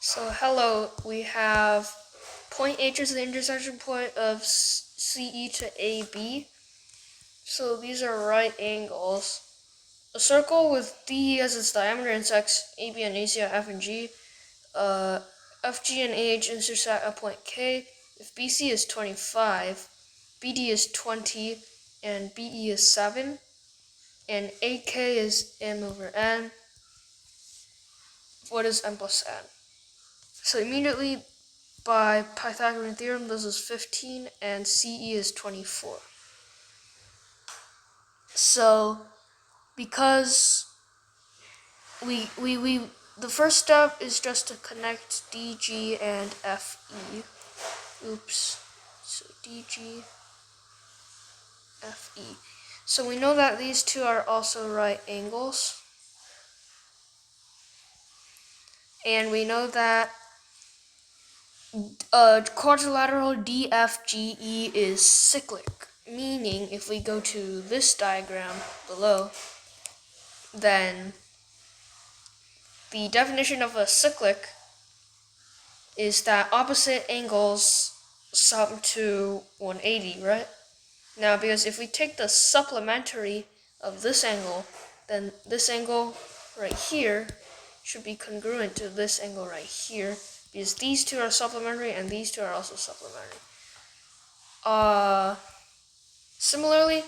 So hello, we have point H is the intersection point of CE to AB. So these are right angles. A circle with DE as its diameter intersects AB and AC at F and G. FG and AH intersect at point K. If BC is 25, BD is 20, and BE is 7, and AK is M over N. What is M plus N? So immediately by Pythagorean theorem, this is 15 and CE is 24. So because the first step is just to connect DG and FE. Oops. So DG, FE. So we know that these two are also right angles. And we know that quadrilateral DFGE is cyclic, meaning if we go to this diagram below, then the definition of a cyclic is that opposite angles sum to 180, right? Now, because if we take the supplementary of this angle, then this angle right here should be congruent to this angle right here, because these two are supplementary and these two are also supplementary. Similarly,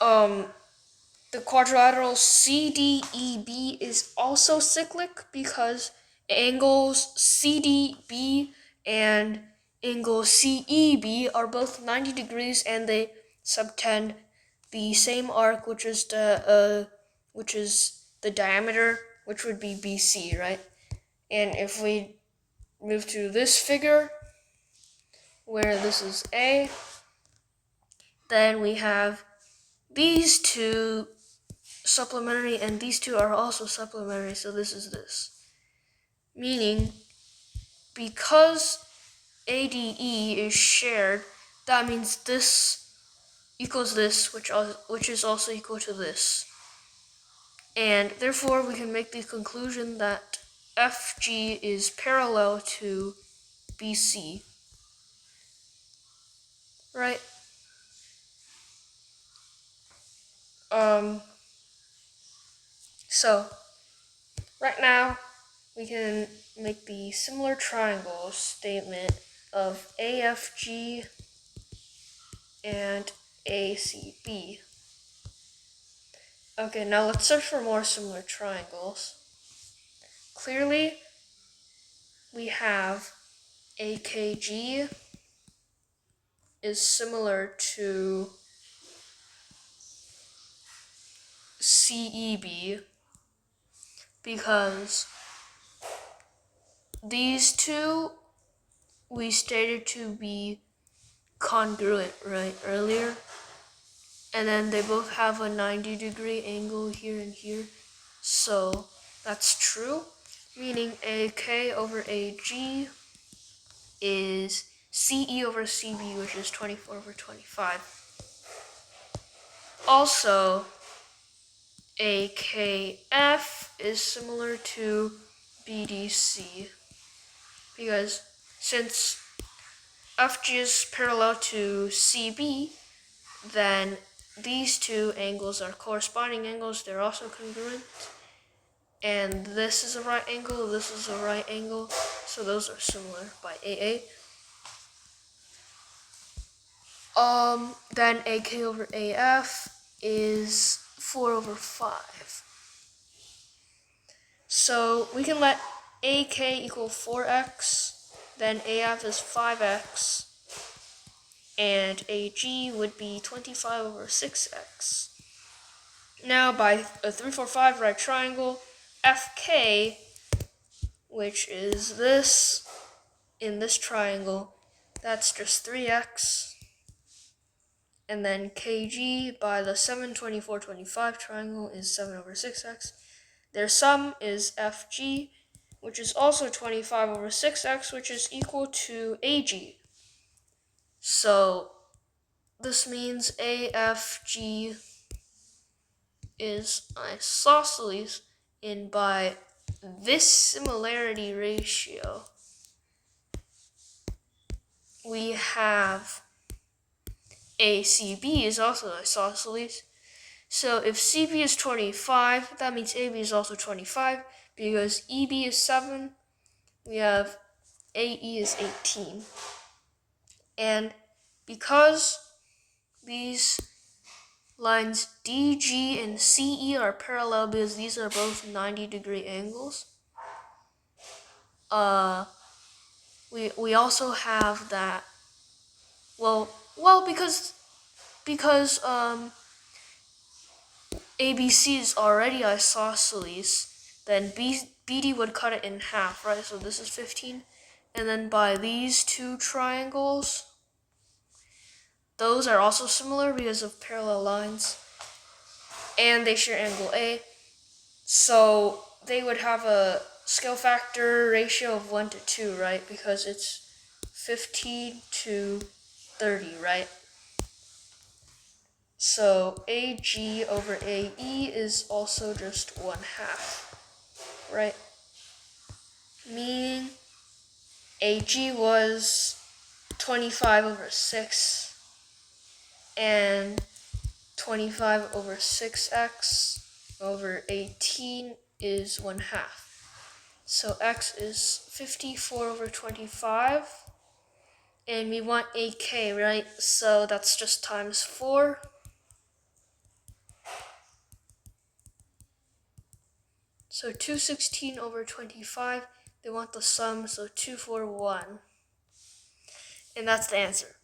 the quadrilateral CDEB is also cyclic because angles CDB and angle CEB are both 90 degrees and they subtend the same arc, which is the diameter, which would be BC, right? And if we move to this figure, where this is A, then we have these two supplementary and these two are also supplementary, so this is this. Meaning, because ADE is shared, that means this equals this, which is also equal to this. And therefore, we can make the conclusion that FG is parallel to BC. Right? So, right now, we can make the similar triangle statement of AFG and ACB. Okay, now let's search for more similar triangles. Clearly, we have AKG is similar to CEB because these two we stated to be congruent, right, earlier? And then they both have a 90-degree angle here and here. So that's true, meaning AK over AG is CE over CB, which is 24 over 25. Also, AKF is similar to BDC because since FG is parallel to CB, then these two angles are corresponding angles. They're also congruent. And this is a right angle, this is a right angle, so those are similar by AA. Then AK over AF is 4 over 5. So we can let AK equal 4x, then AF is 5x, and AG would be 25 over 6x. Now by a 3, 4, 5 right triangle, FK, which is this in this triangle, that's just 3x. And then KG by the 7, 24, 25 triangle is 7 over 6x. Their sum is FG, which is also 25 over 6x, which is equal to AG. So this means AFG is isosceles in by this similarity ratio, we have ACB is also isosceles. So if CB is 25, that means AB is also 25. Because EB is 7, we have AE is 18. And because these lines DG and CE are parallel because these are both 90-degree angles, we also have that, well because ABC is already isosceles, then BD would cut it in half, right? So this is 15. And then by these two triangles, those are also similar because of parallel lines. And they share angle A. So they would have a scale factor ratio of 1 to 2, right? Because it's 15 to 30, right? So AG over AE is also just 1/2, right? Meaning AG was 25 over 6 and 25 over 6x over 18 is 1/2. So x is 54 over 25. And we want AK, right? So that's just times 4. So 216 over 25, they want the sum, so 241. And that's the answer.